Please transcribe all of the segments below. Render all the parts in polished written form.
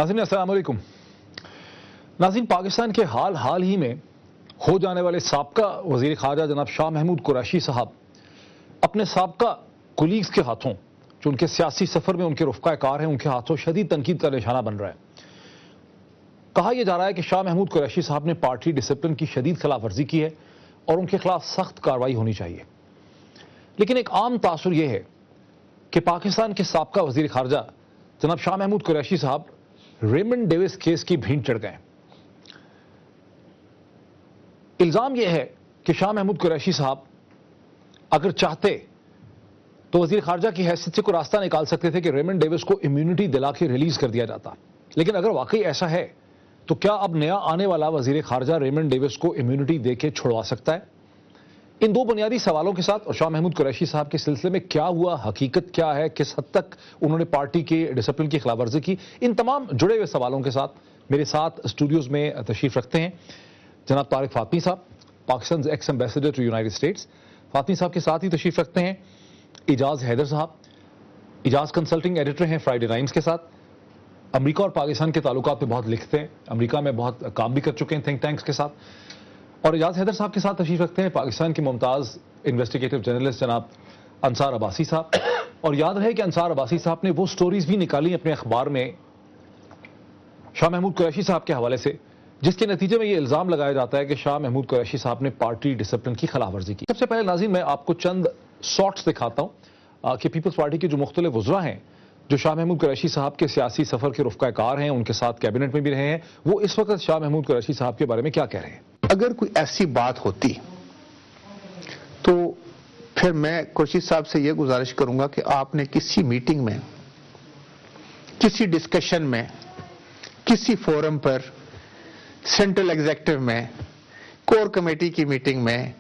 नाज़रीन अस्सलाम वालेकुम। नाज़रीन, पाकिस्तान के हाल ही में हो जाने वाले साबका वज़ीर ख़ारजा जनाब शाह महमूद कुरैशी साहब अपने साबका कुलीग्स के हाथों, जो उनके सियासी सफ़र में उनके रफ़्क़ा कार हैं, उनके हाथों शदीद तनकीद का निशाना बन रहा है। कहा यह जा रहा है कि शाह महमूद कुरैशी साहब ने पार्टी डिसिप्लिन की शदीद खिलाफ वर्जी की है और उनके खिलाफ सख्त कार्रवाई होनी चाहिए। लेकिन एक आम तासुर यह है कि पाकिस्तान के साबका वज़ीर ख़ारजा जनाब शाह महमूद कुरैशी साहब रेमंड डेविस केस की भीड़ चढ़ गए। इल्जाम यह है कि शाह महमूद कुरैशी साहब अगर चाहते तो वज़ीर ख़ारजा की हैसियत से कोई रास्ता निकाल सकते थे कि रेमंड डेविस को इम्यूनिटी दिला के रिलीज कर दिया जाता। लेकिन अगर वाकई ऐसा है तो क्या अब नया आने वाला वज़ीर ख़ारजा रेमंड डेविस को इम्यूनिटी देके छुड़वा सकता है? इन दो बुनियादी सवालों के साथ और शाह महमूद कुरैशी साहब के सिलसिले में क्या हुआ, हकीकत क्या है, किस हद तक उन्होंने पार्टी के डिसिप्लिन की खिलाफवर्जी की, इन तमाम जुड़े हुए सवालों के साथ मेरे साथ स्टूडियोज में तशरीफ रखते हैं जनाब तारिक फातमी साहब, Pakistan ex ambassador to United States. Fatmi साहब के साथ ही तशरीफ रखते हैं इजाज़ हैदर साहब, इजाज़ कंसल्टिंग एडिटर हैं फ्राइडे टाइम्स के साथ, अमेरिका और पाकिस्तान के ताल्लुकात पे बहुत लिखते हैं, अमेरिका में बहुत काम भी कर चुके हैं थिंक टैंक्स के साथ। और इजाज़ हैदर साहब के साथ तशरीफ रखते हैं पाकिस्तान के मुमताज़ इन्वेस्टिगेटिव जर्नलिस्ट जनाब अंसार अब्बासी साहब। और याद रहे कि अंसार अब्बासी साहब ने वो स्टोरीज भी निकाली अपने अखबार में शाह महमूद कुरैशी साहब के हवाले से, जिसके नतीजे में ये इल्ज़ाम लगाया जाता है कि शाह महमूद कुरैशी साहब ने पार्टी डिसिप्लिन की खिलाफ वर्जी की। सबसे पहले नाज़रीन मैं आपको चंद शॉट्स दिखाता हूँ कि पीपल्स पार्टी के जो मुख्तलिफ वज़रा हैं जो शाह महमूद कुरैशी साहब के सियासी सफ़र के रफ़्क़ा कार हैं, उनके साथ कैबिनेट में भी रहे हैं, वो इस वक्त शाह महमूद कुरैशी साहब के बारे में क्या कह रहे हैं। अगर कोई ऐसी बात होती तो फिर मैं कुरैशी साहब से यह गुजारिश करूंगा कि आपने किसी मीटिंग में, किसी डिस्कशन में, किसी फोरम पर, सेंट्रल एग्जीक्यूटिव में, कोर कमेटी की मीटिंग में,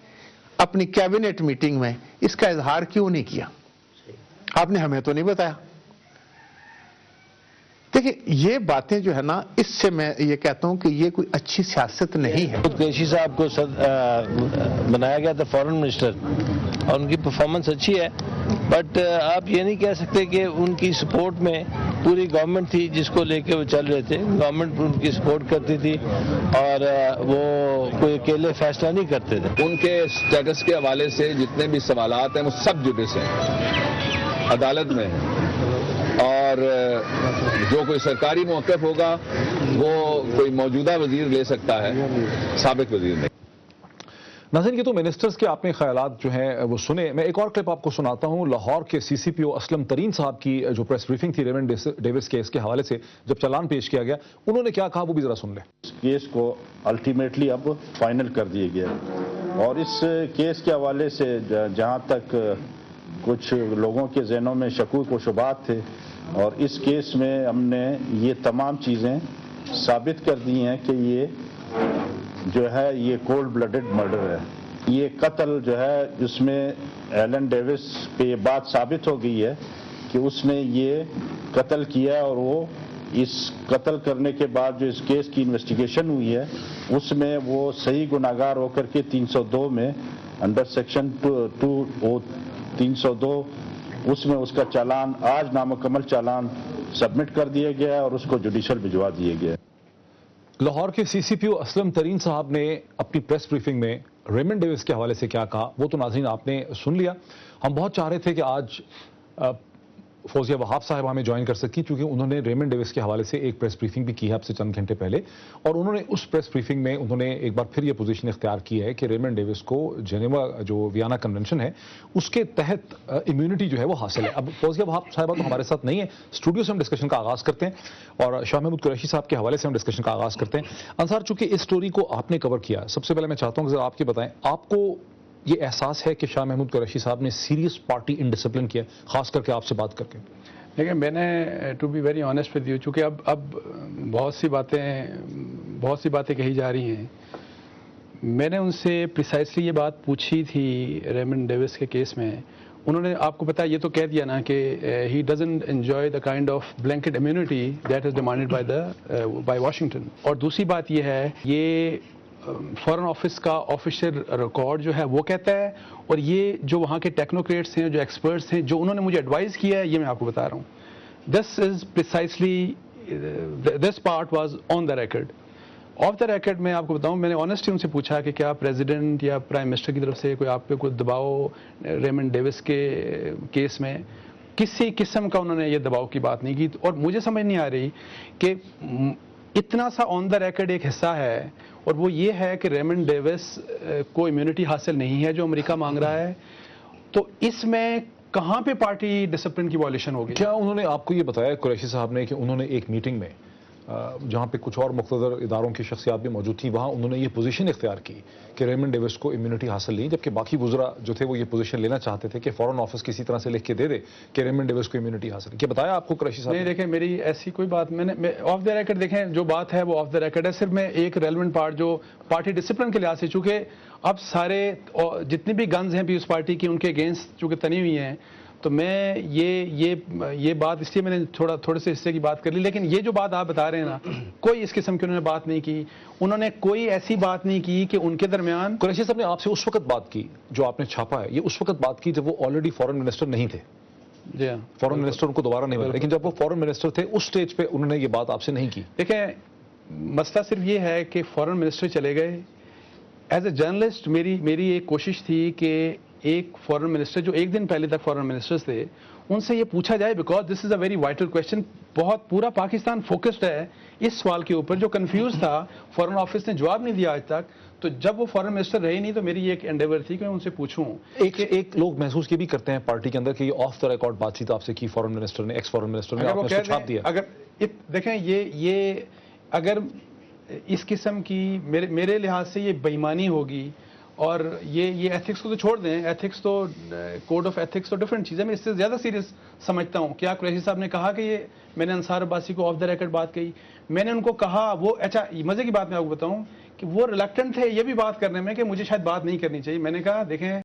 अपनी कैबिनेट मीटिंग में इसका इजहार क्यों नहीं किया? आपने हमें तो नहीं बताया। देखिए, ये बातें जो है ना, इससे मैं ये कहता हूं कि ये कोई अच्छी सियासत नहीं है। कुरैशी साहब को बनाया गया था फॉरेन मिनिस्टर और उनकी परफॉर्मेंस अच्छी है, बट आप ये नहीं कह सकते कि उनकी सपोर्ट में पूरी गवर्नमेंट थी जिसको लेके वो चल रहे थे। गवर्नमेंट उनकी सपोर्ट करती थी और वो कोई अकेले फैसला नहीं करते थे। उनके स्टेटस के हवाले से जितने भी सवालात हैं वो सब जुडिस हैं, अदालत में है, और जो कोई सरकारी मौक़िफ़ होगा वो कोई मौजूदा वजीर ले सकता है, साबिक वजीर नहीं। नाज़रीन, ये तो मिनिस्टर्स के आपने ख्यालात जो हैं वो सुने। मैं एक और क्लिप आपको सुनाता हूँ लाहौर के CCPO असलम तरीन साहब की जो प्रेस ब्रीफिंग थी रेमंड डेविस केस के हवाले से, जब चालान पेश किया गया, उन्होंने क्या कहा वो भी जरा सुन लें। इस केस को अल्टीमेटली अब फाइनल कर दिया गया और इस केस के हवाले से जहाँ तक कुछ लोगों के जहनों में शकूक व शुबात थे, और इस केस में हमने ये तमाम चीज़ें साबित कर दी हैं कि ये जो है ये कोल्ड ब्लडेड मर्डर है। ये कत्ल जो है, जिसमें एलन डेविस पे ये बात साबित हो गई है कि उसने ये कत्ल किया है, और वो इस कत्ल करने के बाद जो इस केस की इन्वेस्टिगेशन हुई है उसमें वो सही गुनाहगार होकर के 302 में अंडर सेक्शन 302 उसमें उसका चालान, आज नामुकम्मल चालान सबमिट कर दिया गया है और उसको जुडिशल भिजवा दिया गया है। लाहौर के CCPO असलम तरीन साहब ने अपनी प्रेस ब्रीफिंग में रेमंड डेविस के हवाले से क्या कहा वो तो नाज़रीन आपने सुन लिया। हम बहुत चाह रहे थे कि आज फौजिया वहाब साहब हमें ज्वाइन कर सकी, क्योंकि उन्होंने रेमंड डेविस के हवाले से एक प्रेस ब्रीफिंग भी की है आपसे चंद घंटे पहले, और उन्होंने उस प्रेस ब्रीफिंग में उन्होंने एक बार फिर ये पोजीशन इख्तियार की है कि रेमंड डेविस को जेनेवा जो वियना कन्वेंशन है उसके तहत इम्यूनिटी जो है वो हासिल है। अब फौजिया वहाब साहब तो हमारे साथ नहीं है, स्टूडियो से हम डिस्कशन का आगाज़ करते हैं और शाह महमूद कुरैशी साहब के हवाले से हम डिस्कशन का आगाज़ करते हैं। अंसार, चूंकि इस स्टोरी को आपने कवर किया, सबसे पहले मैं चाहता हूँ कि जरा आपकी बताएं, आपको ये एहसास है कि शाह महमूद कुरैशी साहब ने सीरियस पार्टी इनडिसिप्लिन किया, खास करके आपसे बात करके? लेकिन मैंने to be very honest with you, चूँकि अब बहुत सी बातें कही जा रही हैं, मैंने उनसे प्रिसाइसली ये बात पूछी थी रेमंड डेविस के केस में। उन्होंने आपको पता ये तो कह दिया ना कि he doesn't enjoy the kind of blanket immunity that is demanded by Washington. और दूसरी बात ये है, ये फॉरेन ऑफिस का ऑफिशियल रिकॉर्ड जो है वो कहता है, और ये जो वहाँ के टेक्नोक्रेट्स हैं, जो एक्सपर्ट्स हैं, जो उन्होंने मुझे एडवाइस किया है, ये मैं आपको बता रहा हूँ। This is precisely this part was on the record. Of the record میں آپ کو بتاؤں, میں نے آنیسٹلی ان سے پوچھا کہ کیا پریزیڈنٹ یا پرائم منسٹر کی طرف سے کوئی آپ پہ کوئی دباؤ ریمنڈ ڈیوس کے کیس میں کسی قسم کا انہوں نے یہ دباؤ کی بات نہیں کی. اور مجھے سمجھ نہیں آ رہی کہ اتنا سا آن دا ریکارڈ ایک حصہ ہے, اور وہ یہ ہے کہ ریمنڈ ڈیوس کو امیونٹی حاصل نہیں ہے جو امریکہ مانگ رہا ہے, تو اس میں کہاں پہ پارٹی ڈسپلن کی وائلیشن ہوگی؟ کیا انہوں نے آپ کو یہ بتایا قریشی صاحب نے کہ انہوں نے ایک میٹنگ میں جہاں پہ کچھ اور مقتدر اداروں کی شخصیات بھی موجود تھیں, وہاں انہوں نے یہ پوزیشن اختیار کی کہ ریمنڈ ڈیوس کو امیونٹی حاصل نہیں, جبکہ باقی وزراء جو تھے وہ یہ پوزیشن لینا چاہتے تھے کہ فورن آفس کسی طرح سے لکھ کے دے دے کہ ریمنڈ ڈیوس کو امیونٹی حاصل. کیا بتایا آپ کو قریشی صاحب؟ نہیں, دیکھیں میری ایسی کوئی بات, میں نے آف دا ریکارڈ, دیکھیں جو بات ہے وہ آف دا ریکارڈ ہے. صرف میں ایک ریلیونٹ پارٹ جو پارٹی ڈسپلن کے لحاظ سے, چونکہ اب سارے جتنی بھی گنز ہیں پیپلز پارٹی کی ان کے اگینسٹ چونکہ تنی ہوئی ہیں, تو میں یہ بات اس لیے میں نے تھوڑے سے حصے کی بات کر لی. لیکن یہ جو بات آپ بتا رہے ہیں نا, کوئی اس قسم کی انہوں نے بات نہیں کی. انہوں نے کوئی ایسی بات نہیں کی کہ ان کے درمیان. قریشی صاحب نے آپ سے اس وقت بات کی جو آپ نے چھاپا ہے, یہ اس وقت بات کی جب وہ آلریڈی فورن منسٹر نہیں تھے. جی ہاں, فورن منسٹر ان کو دوبارہ نہیں ملا, لیکن جب وہ فورن منسٹر تھے اس سٹیج پہ انہوں نے یہ بات آپ سے نہیں کی. دیکھیں مسئلہ صرف یہ ہے کہ فورن منسٹر چلے گئے. ایز اے جرنلسٹ میری ایک کوشش تھی کہ ایک فورن منسٹر جو ایک دن پہلے تک فورن منسٹرز تھے, ان سے یہ پوچھا جائے, because this is a very vital question. بہت پورا پاکستان فوکسڈ ہے اس سوال کے اوپر, جو کنفیوز تھا. فورن آفس نے جواب نہیں دیا آج تک, تو جب وہ فورن منسٹر رہے نہیں تو میری ایک انڈیور تھی کہ میں ان سے پوچھوں. ایک لوگ محسوس یہ بھی کرتے ہیں پارٹی کے اندر کہ یہ آف دا ریکارڈ بات چیت آپ سے کی فورن منسٹر نے, ایکس فورن منسٹر نے, آپ نے اس کو چھاپ دیا. اگر دیکھیں یہ اگر اس قسم کی میرے لحاظ سے یہ بےایمانی ہوگی, اور یہ ایتھکس کو تو چھوڑ دیں, ایتھکس تو کوڈ آف ایتھکس تو ڈفرینٹ چیز ہے. میں اس سے زیادہ سیریس سمجھتا ہوں. کیا قریشی صاحب نے کہا کہ یہ میں نے انصار عباسی کو آف دا ریکارڈ بات کہی, میں نے ان کو کہا وہ, اچھا مزے کی بات میں آپ کو بتاؤں کہ وہ ریلیکٹنٹ تھے یہ بھی بات کرنے میں کہ مجھے شاید بات نہیں کرنی چاہیے. میں نے کہا دیکھیں